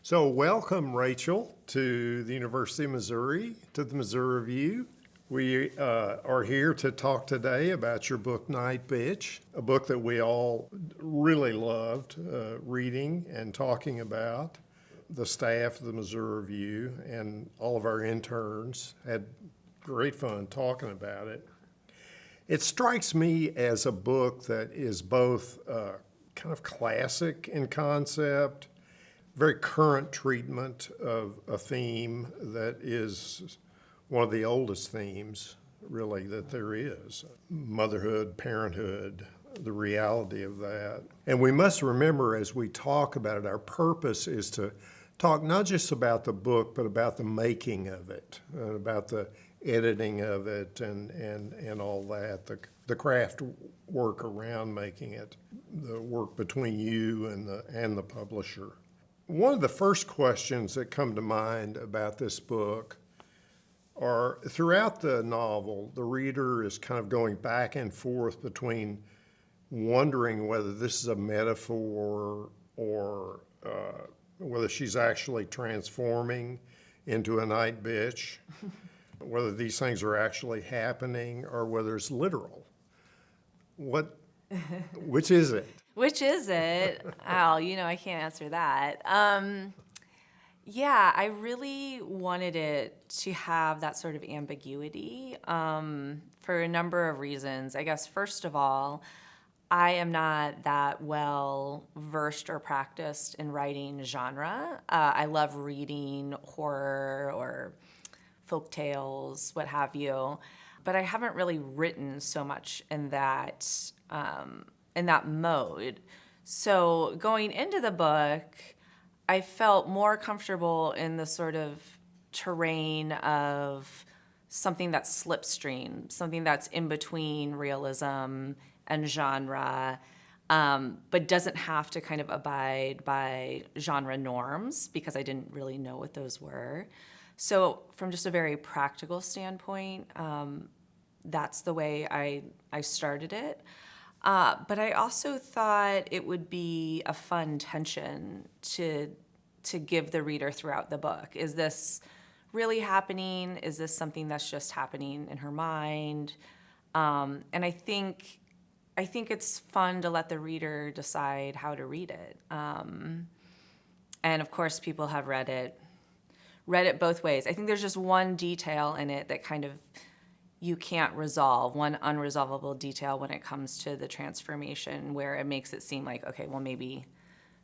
So welcome, Rachel, to the University of Missouri, to the Missouri Review. We are here to talk today about your book, Nightbitch, a book that we all really loved reading and talking about. The staff of the Missouri Review and all of our interns had great fun talking about it. It strikes me as a book that is both kind of classic in concept, very current treatment of a theme that is one of the oldest themes, really, that there is. Motherhood, parenthood, the reality of that. And we must remember as we talk about it, our purpose is to talk not just about the book, but about the making of it, about the editing of it and all that, the craft work around making it, the work between you and the publisher. One of the first questions that come to mind about this book are, throughout the novel, the reader is kind of going back and forth between wondering whether this is a metaphor or whether she's actually transforming into a night bitch, whether these things are actually happening or whether it's literal. Which is it? Which is it? Al, I can't answer that. Yeah, I really wanted it to have that sort of ambiguity for a number of reasons. I guess, first of all, I am not that well versed or practiced in writing genre. I love reading horror or folk tales, what have you, but I haven't really written so much in that mode. So going into the book, I felt more comfortable in the sort of terrain of something that's slipstream, something that's in between realism and genre, but doesn't have to kind of abide by genre norms because I didn't really know what those were. So from just a very practical standpoint, that's the way I started it. But I also thought it would be a fun tension to give the reader throughout the book. Is this really happening? Is this something that's just happening in her mind? And I think it's fun to let the reader decide how to read it. And of course, people have read it both ways. I think there's just one detail in it that kind of you can't resolve, one unresolvable detail when it comes to the transformation where it makes it seem like, okay, well, maybe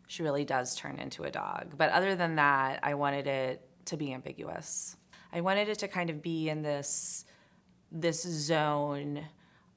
she really does turn into a dog. But other than that, I wanted it to be ambiguous. I wanted it to kind of be in this zone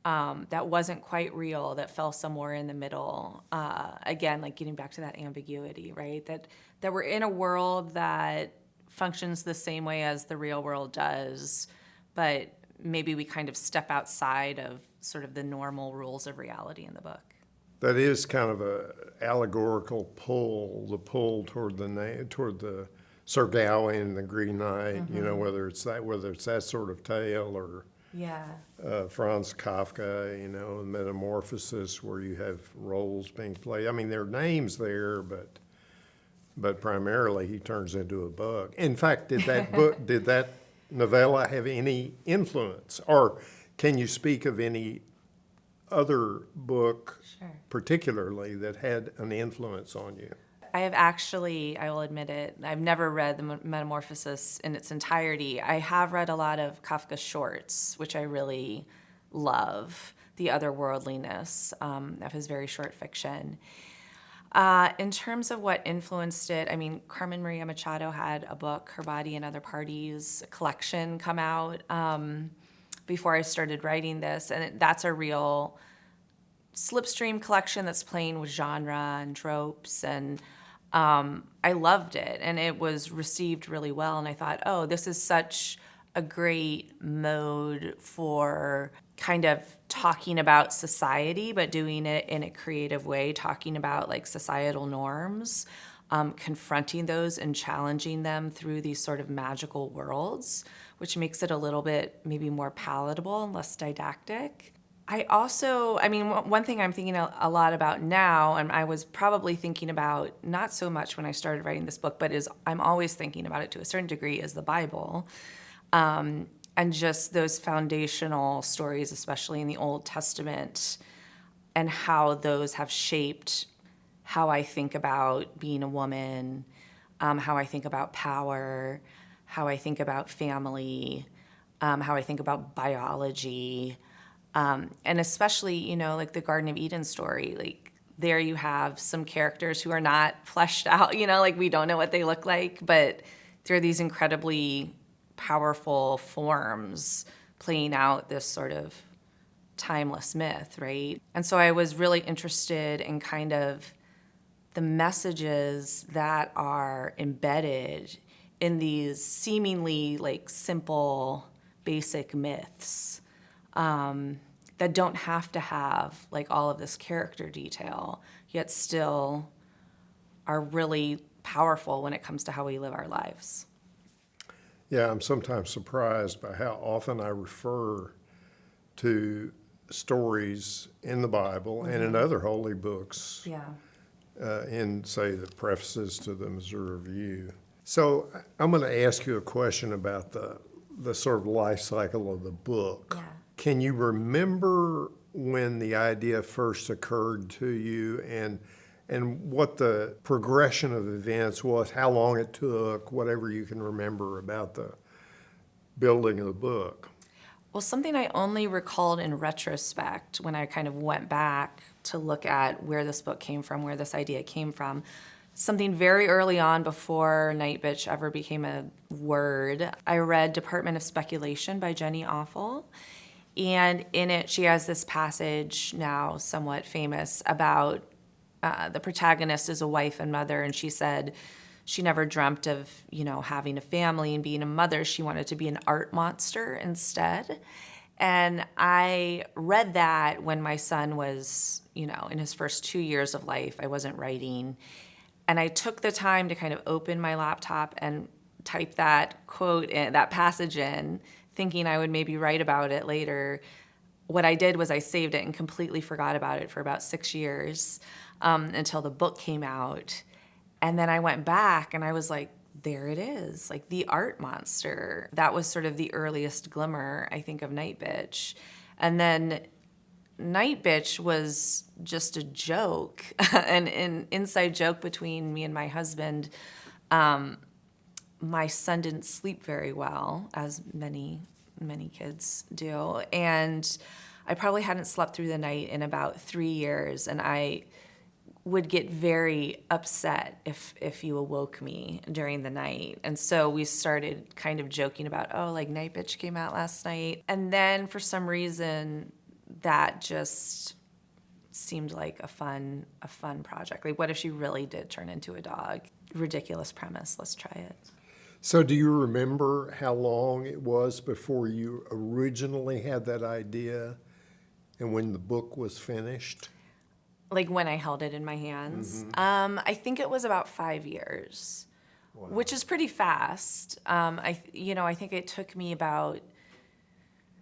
that wasn't quite real, that fell somewhere in the middle. Again, like getting back to that ambiguity, right? That we're in a world that functions the same way as the real world does, but maybe we kind of step outside of sort of the normal rules of reality in the book. That is kind of a allegorical pull, the pull toward the Sir Gawain and the Green Knight, whether it's that sort of tale or Franz Kafka, Metamorphosis, where you have roles being played. I mean, there are names there, but primarily he turns into a bug. In fact, did that novella have any influence, or can you speak of any other book, particularly, that had an influence on you? I have actually, I will admit it, I've never read the Metamorphosis in its entirety. I have read a lot of Kafka's shorts, which I really love, the otherworldliness of his very short fiction. In terms of what influenced it, I mean, Carmen Maria Machado had a book, Her Body and Other Parties, a collection come out before I started writing this, and that's a real slipstream collection that's playing with genre and tropes, and I loved it, and it was received really well, and I thought, oh, this is such a great mode for kind of talking about society, but doing it in a creative way, talking about like societal norms, confronting those and challenging them through these sort of magical worlds, which makes it a little bit maybe more palatable and less didactic. I also, I mean, one thing I'm thinking a lot about now, and I was probably thinking about not so much when I started writing this book, but I'm always thinking about it to a certain degree, is the Bible. And just those foundational stories, especially in the Old Testament, and how those have shaped how I think about being a woman, how I think about power, how I think about family, how I think about biology. And especially, like the Garden of Eden story, like there you have some characters who are not fleshed out, like we don't know what they look like, but they're these incredibly powerful forms playing out this sort of timeless myth, right? And so I was really interested in kind of the messages that are embedded in these seemingly like simple, basic myths. That don't have to have like all of this character detail, yet still are really powerful when it comes to how we live our lives. Yeah, I'm sometimes surprised by how often I refer to stories in the Bible and in other holy books, in, say, the prefaces to the Missouri Review. So I'm going to ask you a question about the sort of life cycle of the book. Yeah. Can you remember when the idea first occurred to you and what the progression of events was, how long it took, whatever you can remember about the building of the book? Well, something I only recalled in retrospect when I kind of went back to look at where this book came from, where this idea came from, something very early on before Nightbitch ever became a word, I read Department of Speculation by Jenny Offal. And in it, she has this passage, now somewhat famous, about the protagonist is a wife and mother, and she said she never dreamt of, having a family and being a mother. She wanted to be an art monster instead. And I read that when my son was, in his first 2 years of life. I wasn't writing. And I took the time to kind of open my laptop and type that quote in, that passage in, thinking I would maybe write about it later. What I did was I saved it and completely forgot about it for about 6 years until the book came out. And then I went back and I was like, there it is, like the art monster. That was sort of the earliest glimmer, I think, of Nightbitch. And then Nightbitch was just a joke, an inside joke between me and my husband. My son didn't sleep very well, as many kids do. And I probably hadn't slept through the night in about 3 years. And I would get very upset if you awoke me during the night. And so we started kind of joking about, like Nightbitch came out last night. And then for some reason, that just seemed like a fun project. Like, what if she really did turn into a dog? Ridiculous premise. Let's try it. So do you remember how long it was before you originally had that idea and when the book was finished? Like when I held it in my hands? I think it was about 5 years, which is pretty fast. I think it took me about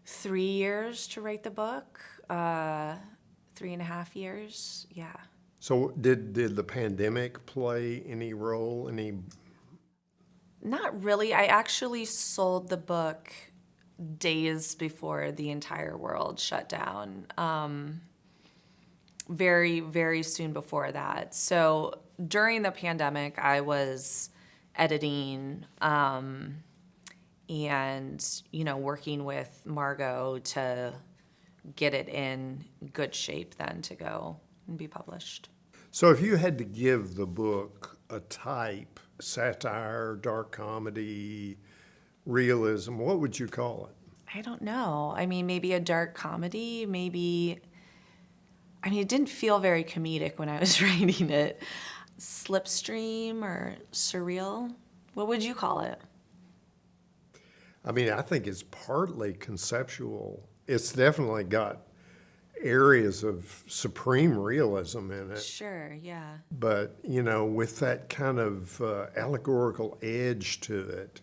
3 years to write the book, 3.5 years, yeah. So did the pandemic play any role, Not really. I actually sold the book days before the entire world shut down. Very, very soon before that. So during the pandemic, I was editing and, working with Margot to get it in good shape then to go and be published. So if you had to give the book a type, satire, dark comedy, realism, what would you call it? I don't know. I mean, maybe a dark comedy, maybe... it didn't feel very comedic when I was writing it. Slipstream or surreal? What would you call it? I think it's partly conceptual. It's definitely got areas of supreme realism in it. Sure, yeah. But, with that kind of allegorical edge to it.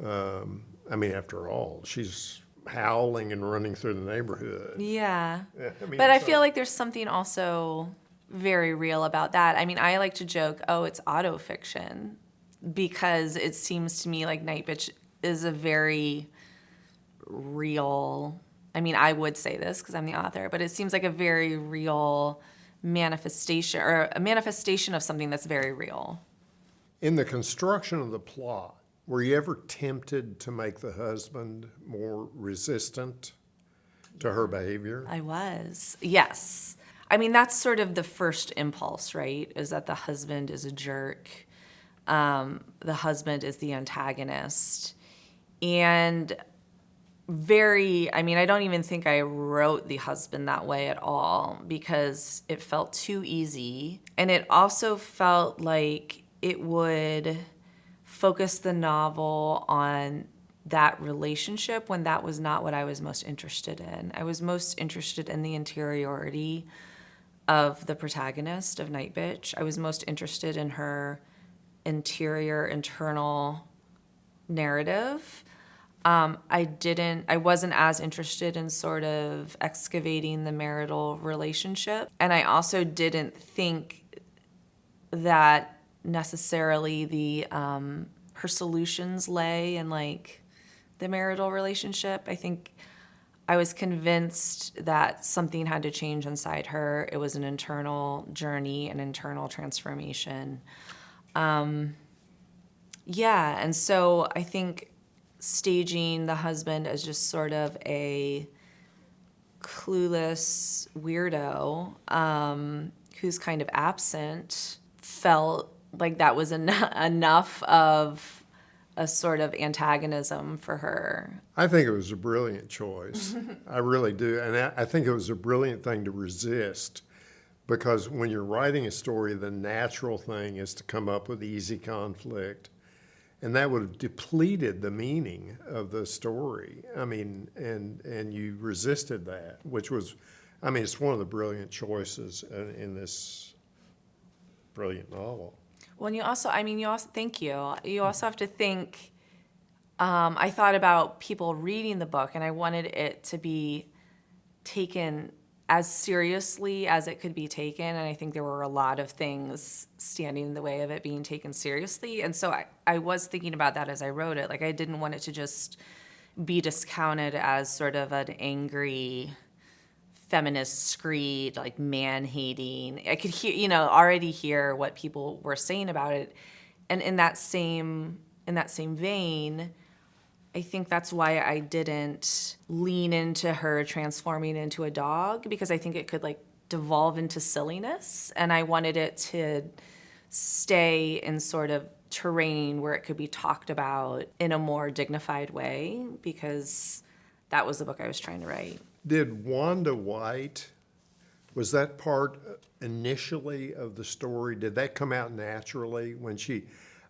After all, she's howling and running through the neighborhood. Yeah. I mean, But I so- feel like there's something also very real about that. I mean, I like to joke, oh, it's autofiction, because it seems to me like Nightbitch is a very real, I mean, I would say this because I'm the author, but it seems like a very real manifestation, or a manifestation of something that's very real. In the construction of the plot, were you ever tempted to make the husband more resistant to her behavior? I was, yes. I mean, that's sort of the first impulse, right? Is that the husband is a jerk. The husband is the antagonist. And I don't even think I wrote the husband that way at all, because it felt too easy. And it also felt like it would focus the novel on that relationship when that was not what I was most interested in. I was most interested in the interiority of the protagonist of Nightbitch. I was most interested in her internal narrative. I wasn't as interested in sort of excavating the marital relationship. And I also didn't think that necessarily her solutions lay in like the marital relationship. I think I was convinced that something had to change inside her. It was an internal journey, an internal transformation. Yeah, and so I think staging the husband as just sort of a clueless weirdo who's kind of absent felt like that was enough of a sort of antagonism for her. I think it was a brilliant choice. I really do. And I think it was a brilliant thing to resist, because when you're writing a story, the natural thing is to come up with easy conflict. And that would have depleted the meaning of the story. I mean, and you resisted that, which was, I mean, it's one of the brilliant choices in this brilliant novel. Well, and thank you. You also have to think, I thought about people reading the book, and I wanted it to be taken as seriously as it could be taken. And I think there were a lot of things standing in the way of it being taken seriously. And so I was thinking about that as I wrote it. Like, I didn't want it to just be discounted as sort of an angry feminist screed, like man-hating. I could already hear what people were saying about it. And in that same vein, I think that's why I didn't lean into her transforming into a dog, because I think it could like devolve into silliness, and I wanted it to stay in sort of terrain where it could be talked about in a more dignified way, because that was the book I was trying to write. Did Wanda White, was that part initially of the story? Did that come out naturally when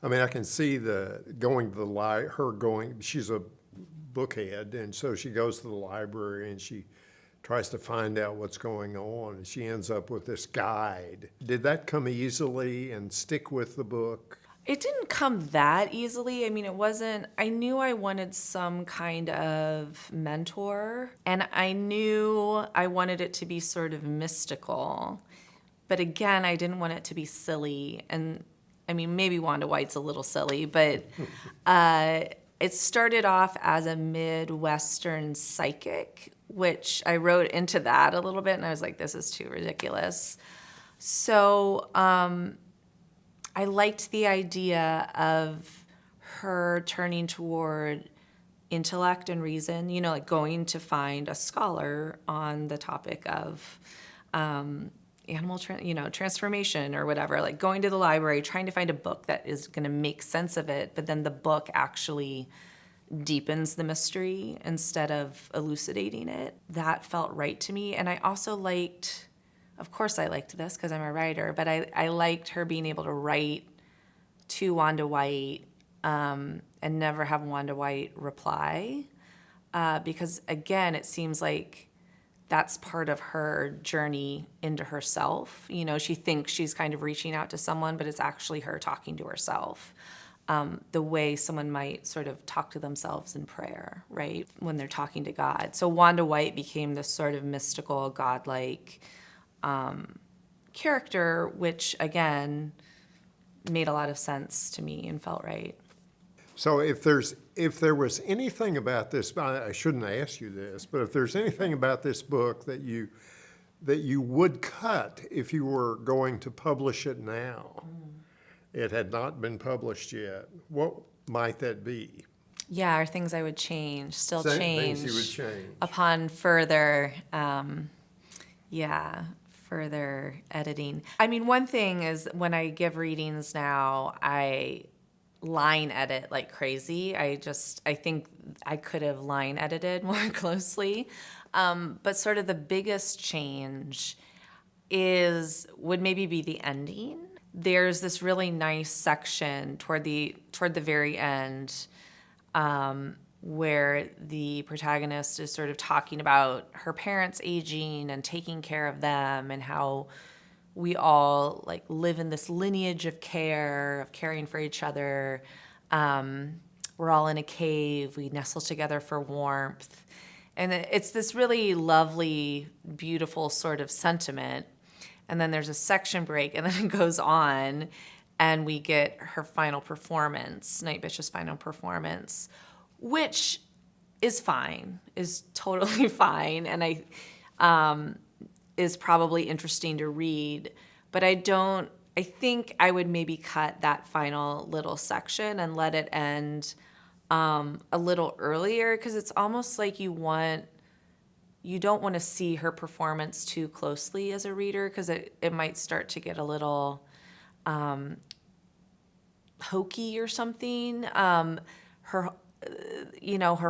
I can see she's a bookhead, and so she goes to the library and she tries to find out what's going on, and she ends up with this guide. Did that come easily and stick with the book? It didn't come that easily. I mean, I knew I wanted some kind of mentor, and I knew I wanted it to be sort of mystical. But again, I didn't want it to be silly. And I mean, maybe Wanda White's a little silly, but it started off as a Midwestern psychic, which I wrote into that a little bit, and I was like, this is too ridiculous. So I liked the idea of her turning toward intellect and reason, like going to find a scholar on the topic of animal transformation or whatever, like going to the library, trying to find a book that is going to make sense of it, but then the book actually deepens the mystery instead of elucidating it. That felt right to me. And I also liked, of course I liked this because I'm a writer, but I liked her being able to write to Wanda White and never have Wanda White reply, because again, it seems like that's part of her journey into herself. She thinks she's kind of reaching out to someone, but it's actually her talking to herself. the way someone might sort of talk to themselves in prayer, right, when they're talking to God. So Wanda White became this sort of mystical, godlike character, which, again, made a lot of sense to me and felt right. So if there was anything about this, I shouldn't ask you this, but if there's anything about this book that you would cut if you were going to publish it now, it had not been published yet, what might that be? Yeah, are things I would change, still Things change. you would change. Upon further, further editing. I mean, one thing is when I give readings now, I line edit like crazy. I think I could have line edited more closely. But sort of the biggest change would maybe be the ending. There's this really nice section toward the very end, where the protagonist is sort of talking about her parents aging and taking care of them, and how we all like live in this lineage of care, of caring for each other. We're all in a cave. We nestle together for warmth. And it's this really lovely, beautiful sort of sentiment. And then there's a section break, and then it goes on, and we get her final performance, Nightbitch's final performance, which is fine, is totally fine, and is probably interesting to read. But I think I would maybe cut that final little section and let it end a little earlier, because it's almost like you don't want to see her performance too closely as a reader, because it might start to get a little hokey or something. Her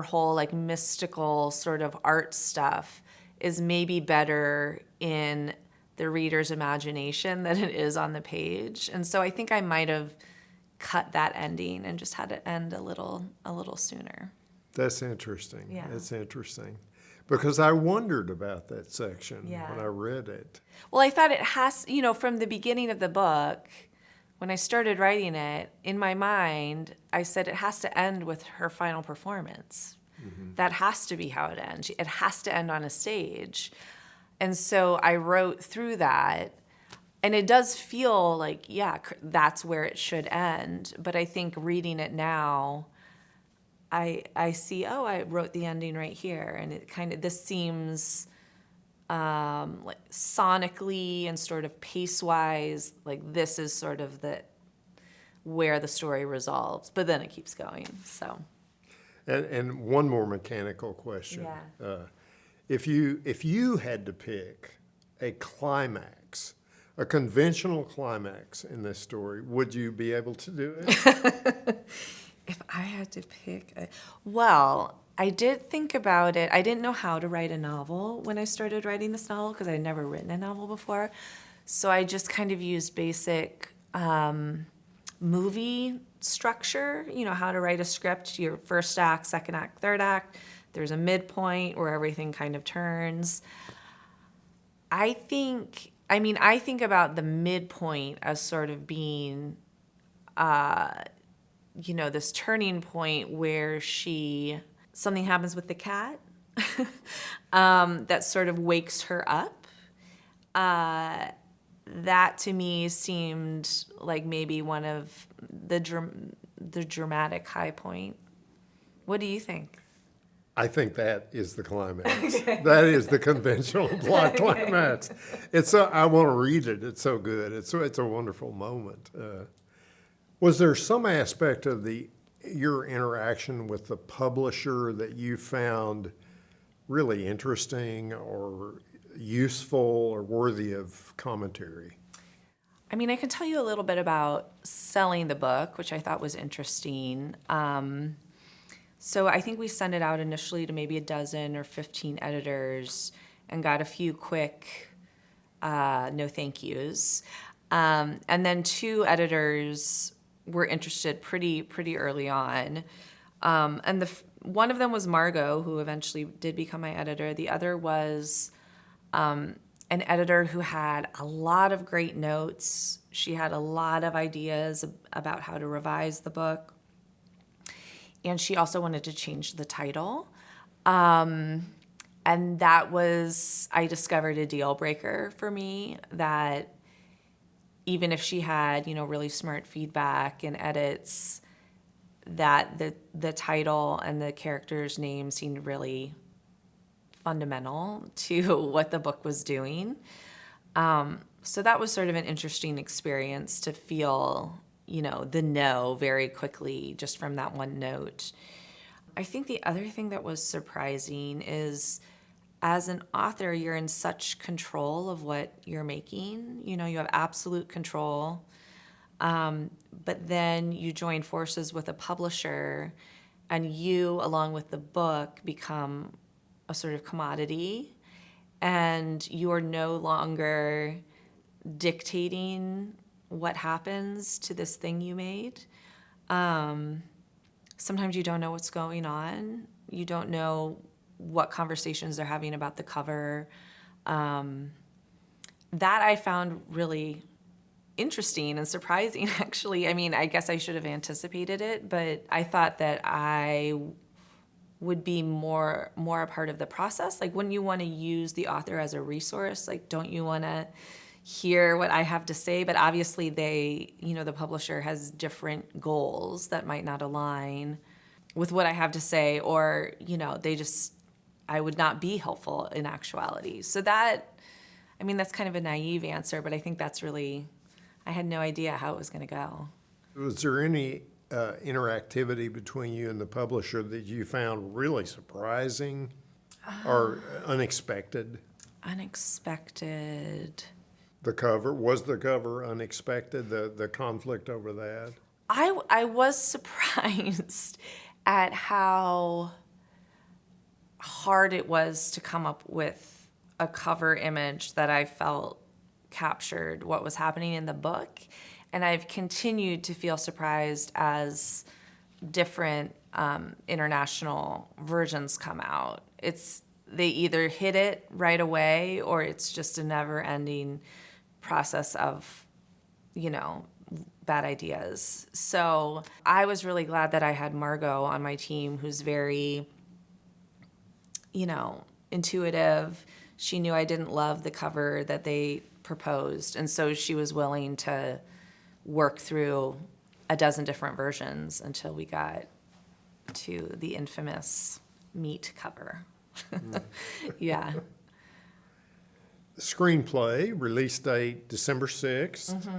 whole like mystical sort of art stuff is maybe better in the reader's imagination than it is on the page. And so I think I might have cut that ending and just had it end a little sooner. That's interesting. Yeah. That's interesting. Because I wondered about that section Yeah. when I read it. Well, I thought it has, from the beginning of the book, when I started writing it, in my mind, I said it has to end with her final performance. Mm-hmm. That has to be how it ends. It has to end on a stage. And so I wrote through that, and it does feel like, yeah, that's where it should end. But I think reading it now, I see, I wrote the ending right here, and this seems like sonically and sort of pace-wise, like this is sort of where the story resolves, but then it keeps going. So, and one more mechanical question: if you had to pick a climax, a conventional climax in this story, would you be able to do it? If I had to pick well, I did think about it. I didn't know how to write a novel when I started writing this novel, because I'd never written a novel before. So I just kind of used basic movie structure, how to write a script, your first act, second act, third act. There's a midpoint where everything kind of turns. I think about the midpoint as sort of being this turning point where something happens with the cat that sort of wakes her up. That to me seemed like maybe one of the dramatic high point. What do you think? I think that is the climax. That is the conventional plot climax. I want to read it. It's so good. It's a wonderful moment. Was there some aspect of your interaction with the publisher that you found really interesting or useful or worthy of commentary? I mean, I can tell you a little bit about selling the book, which I thought was interesting. So I think we sent it out initially to maybe 12 or 15 editors and got a few quick no thank yous. And then 2 editors were interested pretty early on. And one of them was Margot, who eventually did become my editor. The other was an editor who had a lot of great notes. She had a lot of ideas about how to revise the book. And she also wanted to change the title. And that was, I discovered, a deal breaker for me, that even if she had, really smart feedback and edits, that the title and the characters' names seemed really fundamental to what the book was doing. So that was sort of an interesting experience to feel, the no very quickly just from that one note. I think the other thing that was surprising is, as an author, you're in such control of what you're making. You have absolute control. But then you join forces with a publisher, and you, along with the book, become a sort of commodity, and you are no longer dictating what happens to this thing you made. Sometimes you don't know what's going on. You don't know what conversations they're having about the cover. That I found really interesting and surprising, actually. I mean, I guess I should have anticipated it, but I thought that I would be more a part of the process. Like, wouldn't you want to use the author as a resource? Like, don't you want to hear what I have to say? But obviously the publisher has different goals that might not align with what I have to say, or, I would not be helpful in actuality. So that's kind of a naive answer, but I think that's really, I had no idea how it was going to go. Was there any interactivity between you and the publisher that you found really surprising or unexpected? Unexpected. Was the cover unexpected, the conflict over that? I was surprised at how hard it was to come up with a cover image that I felt captured what was happening in the book. And I've continued to feel surprised as different international versions come out. They either hit it right away, or it's just a never-ending process of, bad ideas. So I was really glad that I had Margot on my team, who's very, intuitive. She knew I didn't love the cover that they proposed, and so she was willing to work through a dozen different versions until we got to the infamous meat cover. Yeah. The screenplay, release date December 6th,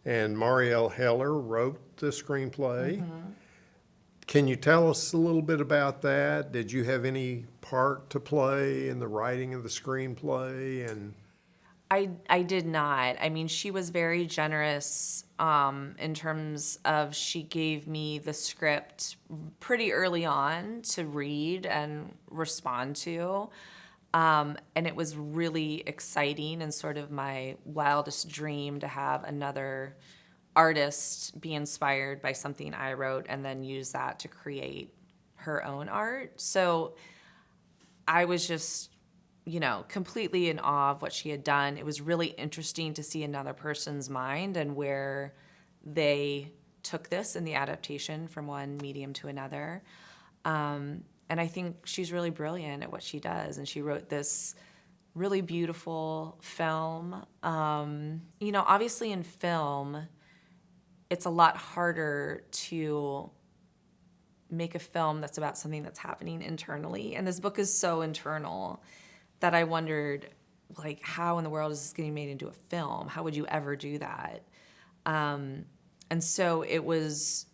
and Marielle Heller wrote the screenplay. Can you tell us a little bit about that? Did you have any part to play in the writing of the screenplay? And I did not. I mean, she was very generous in terms of, she gave me the script pretty early on to read and respond to. And it was really exciting and sort of my wildest dream to have another artist be inspired by something I wrote and then use that to create her own art. So I was just, completely in awe of what she had done. It was really interesting to see another person's mind and where they took this in the adaptation from one medium to another. And I think she's really brilliant at what she does. And she wrote this really beautiful film. Obviously in film, it's a lot harder to make a film that's about something that's happening internally. And this book is so internal that I wondered, like, how in the world is this getting made into a film? How would you ever do that? And so it was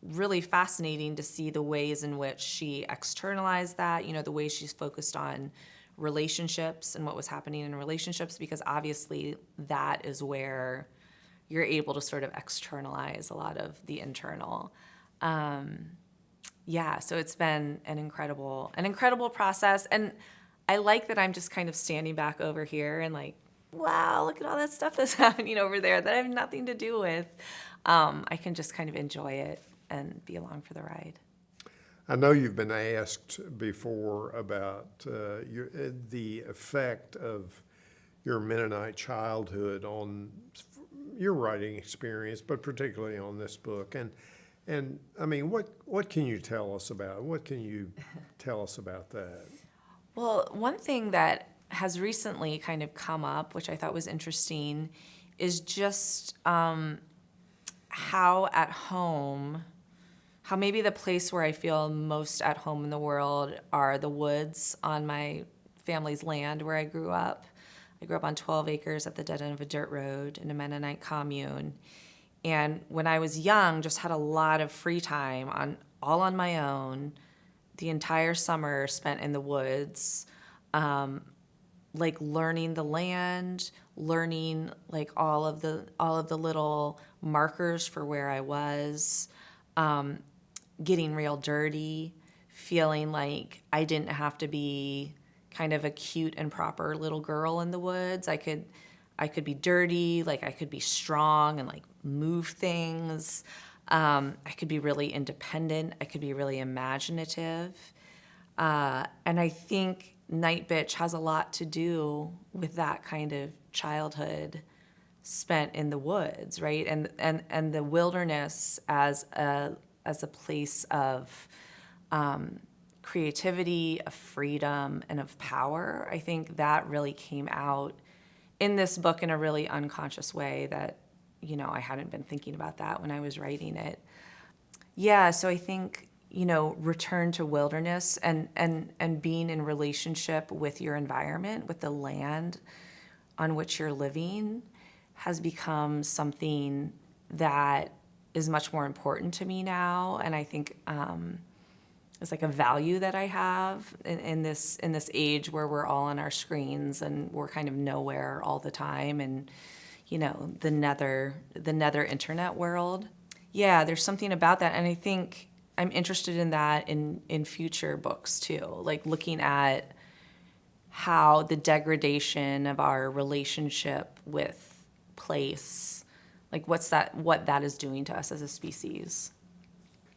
really fascinating to see the ways in which she externalized that, the way she's focused on relationships and what was happening in relationships, because obviously that is where you're able to sort of externalize a lot of the internal. So it's been an incredible process. And I like that I'm just kind of standing back over here and like, wow, look at all that stuff that's happening over there that I have nothing to do with. I can just kind of enjoy it and be along for the ride. I know you've been asked before about the effect of your Mennonite childhood on your writing experience, but particularly on this book. And I mean, what can you tell us about it? What can you tell us about that? Well, one thing that has recently kind of come up, which I thought was interesting, is just how at home, how maybe the place where I feel most at home in the world are the woods on my family's land where I grew up. I grew up on 12 acres at the dead end of a dirt road in a Mennonite commune. And when I was young, just had a lot of free time all on my own, the entire summer spent in the woods, like learning the land, learning like all of the little markers for where I was, getting real dirty, feeling like I didn't have to be kind of a cute and proper little girl in the woods. I could be dirty, like I could be strong and like move things. I could be really independent. I could be really imaginative. And I think Nightbitch has a lot to do with that kind of childhood spent in the woods, right? And the wilderness as a place of creativity, of freedom, and of power. I think that really came out in this book in a really unconscious way that, I hadn't been thinking about that when I was writing it. Yeah, so I think, return to wilderness and being in relationship with your environment, with the land on which you're living, has become something that is much more important to me now. And I think it's like a value that I have in this age where we're all on our screens and we're kind of nowhere all the time, and the nether internet world. Yeah, there's something about that, and I think I'm interested in that in future books too, like looking at how the degradation of our relationship with place, like what that is doing to us as a species.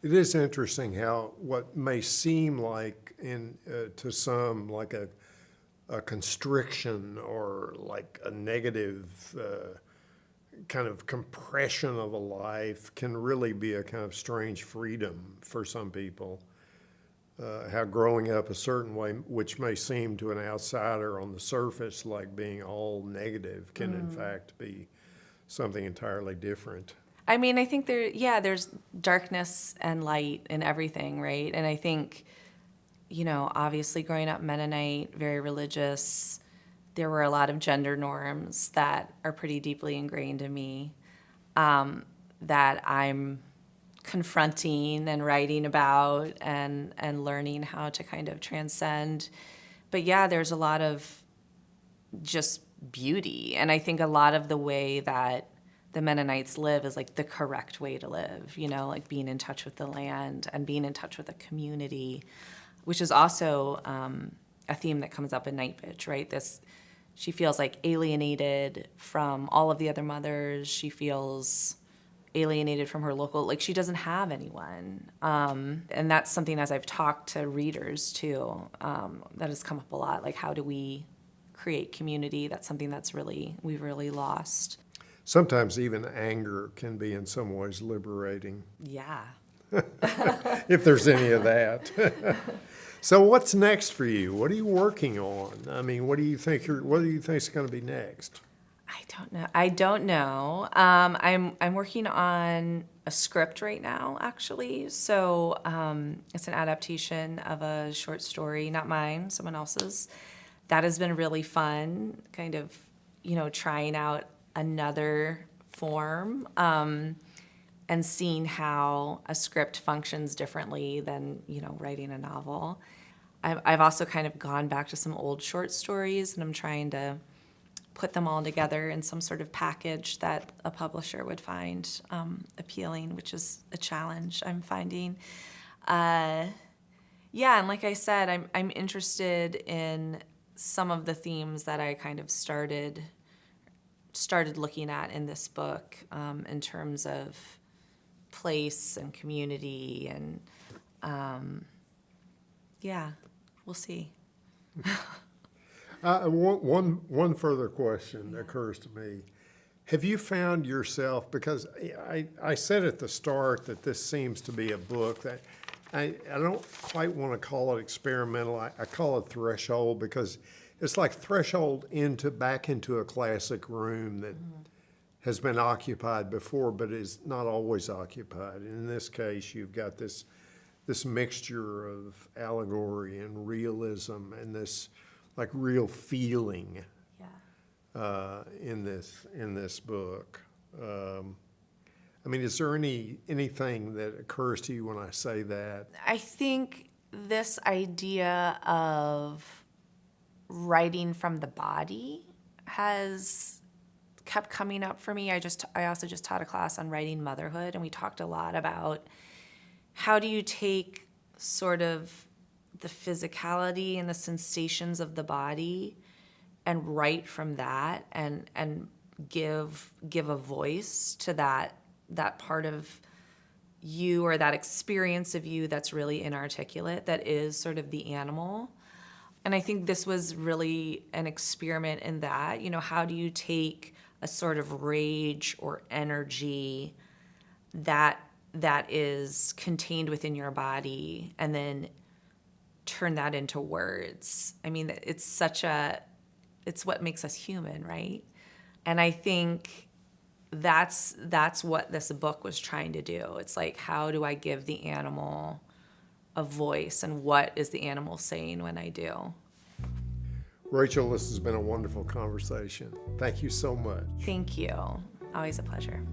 It is interesting how what may seem like to some like a constriction or like a negative kind of compression of a life can really be a kind of strange freedom for some people. How growing up a certain way, which may seem to an outsider on the surface like being all negative, can in fact be something entirely different. I mean, I think there's darkness and light in everything, right? And I think, obviously growing up Mennonite, very religious, there were a lot of gender norms that are pretty deeply ingrained in me, that I'm confronting and writing about and learning how to kind of transcend. But yeah, there's a lot of just beauty. And I think a lot of the way that the Mennonites live is like the correct way to live, like being in touch with the land and being in touch with a community, which is also a theme that comes up in Nightbitch, right? She feels like alienated from all of the other mothers. She feels alienated from her local, like she doesn't have anyone. And that's something, as I've talked to readers too, that has come up a lot. Like, how do we create community? That's something we've really lost. Sometimes even anger can be in some ways liberating. Yeah. If there's any of that. So what's next for you? What are you working on? I mean, what do you think is going to be next? I don't know. I'm working on a script right now, actually. So it's an adaptation of a short story, not mine, someone else's. That has been really fun, kind of, trying out another form, and seeing how a script functions differently than, writing a novel. I've also kind of gone back to some old short stories, and I'm trying to put them all together in some sort of package that a publisher would find appealing, which is a challenge I'm finding. Yeah, and like I said, I'm interested in some of the themes that I kind of started looking at in this book, in terms of place and community, and yeah, we'll see. One further question occurs to me. Have you found yourself, because I said at the start that this seems to be a book that I don't quite want to call it experimental. I call it threshold because it's like threshold back into a classic room that has been occupied before, but is not always occupied. And in this case, you've got this mixture of allegory and realism and this like real feeling in this book. I mean, is there anything that occurs to you when I say that? I think this idea of writing from the body has kept coming up for me. I also just taught a class on writing motherhood, and we talked a lot about how do you take sort of the physicality and the sensations of the body and write from that and give a voice to that part of you or that experience of you that's really inarticulate, that is sort of the animal. And I think this was really an experiment in that, how do you take a sort of rage or energy that is contained within your body and then turn that into words. I mean, it's what makes us human, right? And I think that's what this book was trying to do. It's like, how do I give the animal a voice, and what is the animal saying when I do? Rachel, this has been a wonderful conversation. Thank you so much. Thank you. Always a pleasure.